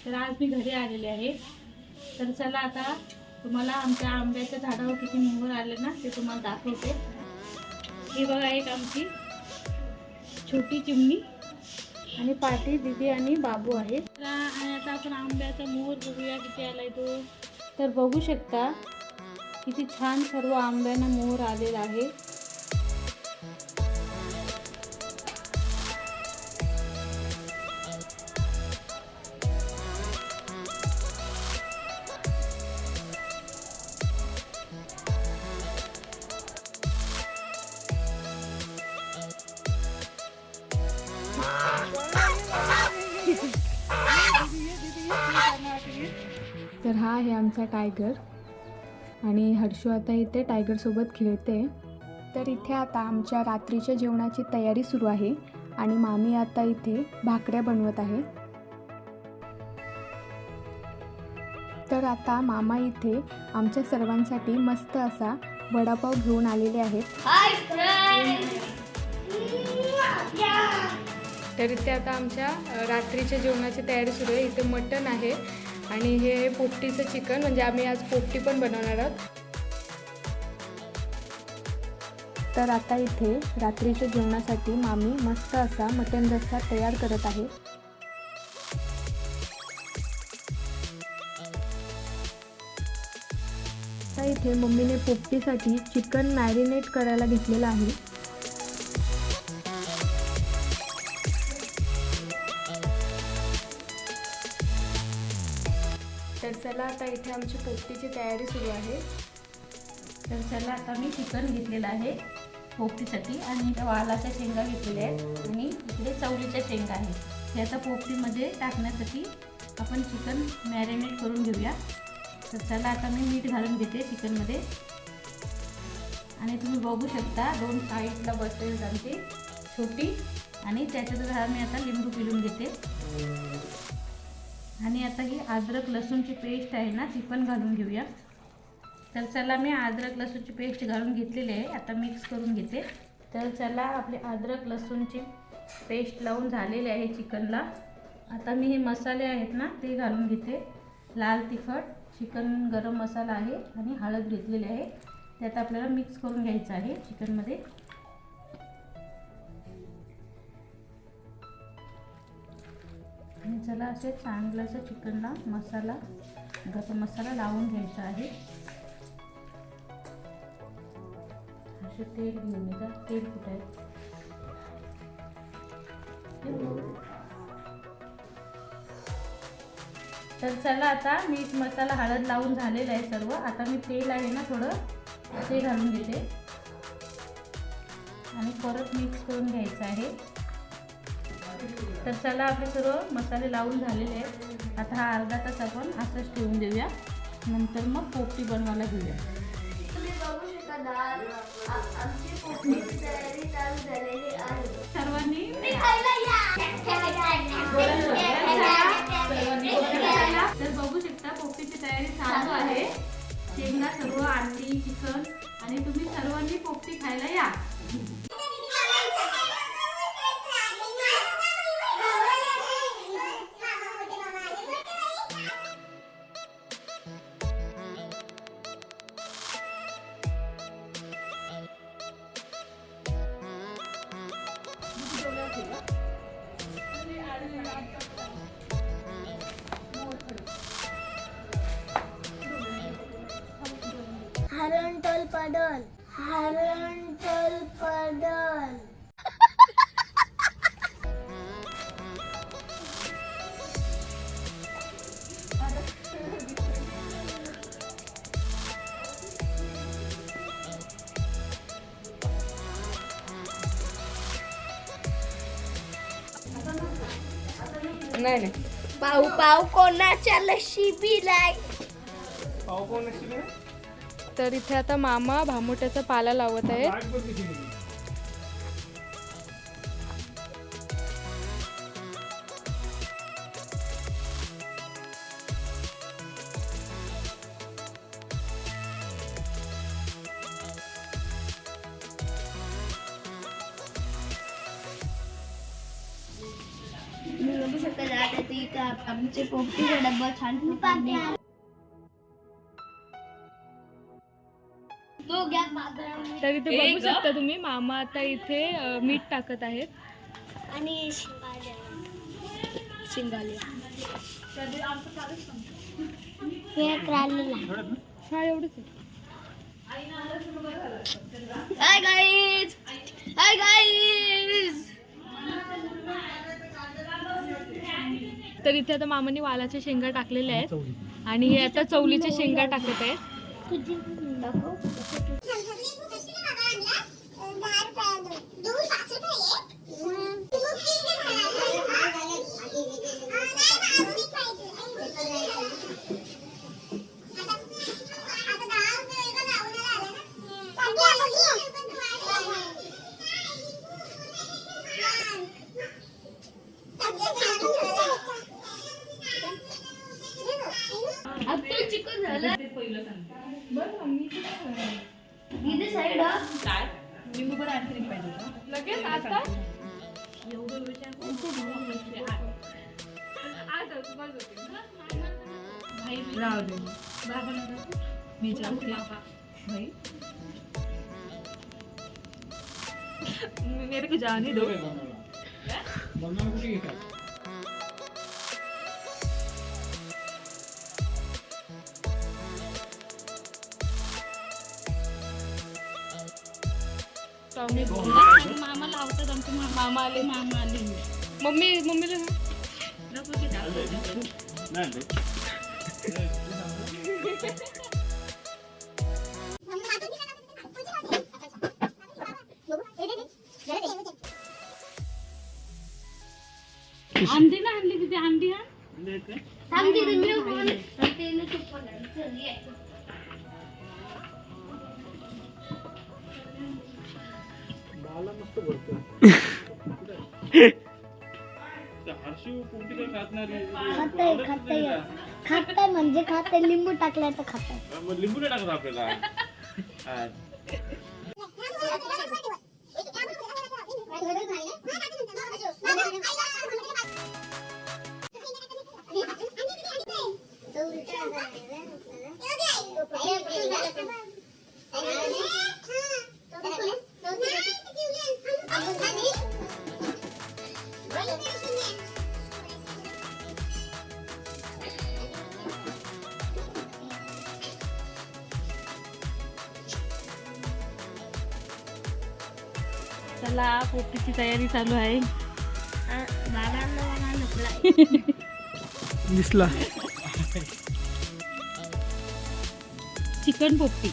तर आज मी घरी आलेले आहे। तर चला आता तुम्हाला आमच्या आंब्याच्या झाडावर किती मोहर आले ना ते तुम्हाला दाखवते। ही बघा एक आमची छोटी चिमणी आणि पाटी दीदी आणि बाबू आहे। आणि आता आपण आंब्याचा मोहर बघूया किती आलाय तो। तर बघू शकता किती छान सर्व आंब्यांना मोहर आलेला आहे। तर हा आहे आमचा टायगर आणि हर्षू आता इथे टायगर सोबत खेळते। तर इथे आता आमच्या रात्रीच्या जेवणाची तयारी सुरू आहे आणि मामी आता इथे भाकऱ्या बनवत आहे। तर आता मामा इथे आमच्या सर्वांसाठी मस्त असा वडापाव घेऊन आलेले आहेत। तर इथे आता आमच्या रात्रीच्या जेवणाची तयारी सुरू आहे। इथे मटण आहे आणि हे पोपटीचं चिकन, म्हणजे आम्ही आज पोपटी पण बनवणार आहोत। तर आता इथे रात्रीच्या जेवणासाठी मामी मस्त असा मटण रस्सा तयार करत आहे। आता इथे मम्मीने पोपटीसाठी चिकन मॅरिनेट करायला घेतलेलं आहे। तर चला आता इथे आमची पोपटीची तयारी सुरू आहे। तर चला आता मी चिकन घेतलेलं आहे पोपटीसाठी आणि इथे वालाच्या शेंगा घेतलेल्या आहेत आणि इकडे चवळीच्या शेंगा आहेत। हे आता पोपटीमध्ये टाकण्यासाठी आपण चिकन मॅरिनेट करून घेऊया। तर चला आता मी मीठ घालून घेते चिकनमध्ये आणि तुम्ही बघू शकता दोन साईडला बसेल आमची छोटी आणि त्याच्यात मी आता लिंबू पिळून घेते आणि आता ही अद्रक लसूणची पेस्ट आहे ना ती पण घालून घेऊया। तर चला मी अद्रक लसूणची पेस्ट घालून घेतलेली आहे, आता मिक्स करून घेते। तर चला आपले अद्रक लसूणची पेस्ट लावून झालेले आहे चिकनला। आता मी हे मसाले आहेत ना ते घालून घेते। लाल तिखट, चिकन गरम मसाला आहे आणि हळद घेतलेली आहे, त्यात आपल्याला मिक्स करून घ्यायचं आहे चिकनमध्ये। आणि चला असे चांगलं असं चिकनला मसाला गरम मसाला लावून घ्यायचा आहे। असे तेल घेऊन जा, तेल कुठे आहे? तर चला आता मीठ मसाला हळद लावून झालेला आहे सर्व। आता मी तेल आहे ना थोडं ते घालून घेते आणि परत मिक्स करून घ्यायचं आहे। तर चला आपले सर्व मसाले लावून झालेले आहेत। आता हा अर्धा तास आपण असंच ठेवून देऊया, नंतर मग पोपटी बनवायला घेऊया। तुम्ही बघू शकता आमची पोपटीची तयारी चालू झालेली आहे। सर्वांनी तर बघू शकता पोपटीची तयारी चालू आहे। शेंगा सर्व अंडी चिकन आणि तुम्ही सर्वांनी पोपटी खायला या। हरणटोल पडल, हरणटोल पडल। नाही नाही पाऊ पाऊ कोणाच्या नशिबीलाय? पाव कोण नसतील? तर इथे आता मामा भामुट्याचा पाला लावत आहे। मी बघू शकता आता ती आमचे पोपटीचा डब्बा छान तर इथे बघू शकता तुम्ही मामा आता इथे मीठ टाकत आहेत आणि शिंगाले. हे क्रॅलीला. हा एवढंच आहे. Hi guys, hi guys. तर इथे आता मामाने वालाच्या शेंगा टाकलेल्या आहेत आणि हे आता चवलीच्या शेंगा टाकत आहेत. तुझी दाखव. चिकन झालं इथे साईड काय लिंबू बरं आणखी पाहिजे लगेच आता एवढं राहू दे मी जाते भाई मेरे को जाने दो. मामा लावतात आमचे मामा आले मम्मीला नको की अंडी ना आणली तिथे अंडी खाताय म्हणजे खाताय. लिंबू टाकलाय तर खाताय. लिंबू नाही टाकत आपल्याला. चला पोपटीची तयारी चालू आहे. दिसला चिकन पोपटी.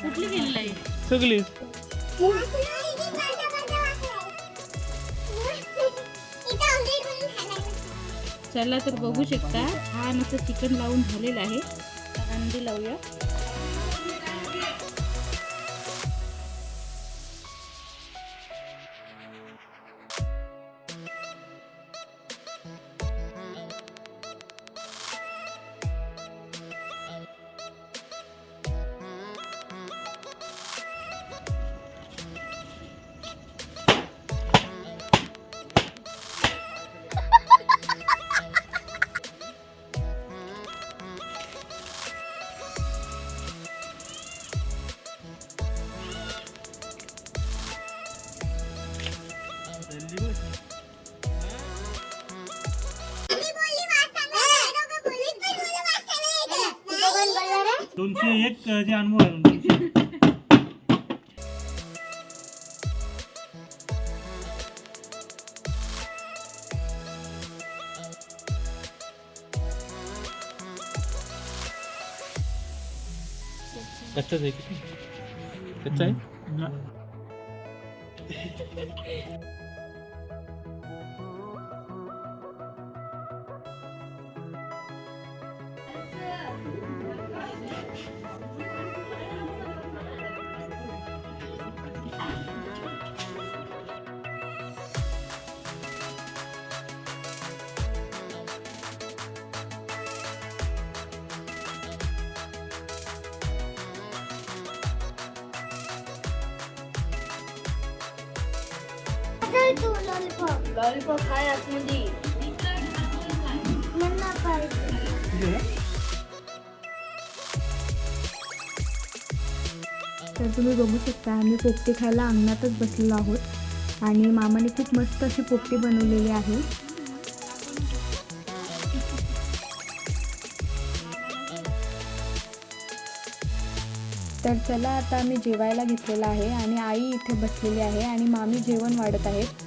कुठली गेलेली आहे सगळीच. चला तर बघू शकता छान असं चिकन लावून झालेलं आहे. अंडी लावूया. दोनशे एक जे अनुभव आहे कच्चाच आहे किती कच्चा आहे. तू लॉलीपॉप लॉलीपॉप हाय आतमध्ये मला पाहिजे. तर तुम्ही बघू शकता आम्ही पोपटी खायला अंगणातच बसलेलो आहोत आणि मामाने खूप मस्त अशी पोपटी बनवलेली आहे. तर चला आता आम्ही जेवायला घेतलेलं आहे आणि आई इथे बसलेली आहे आणि मामी जेवण वाढत आहेत.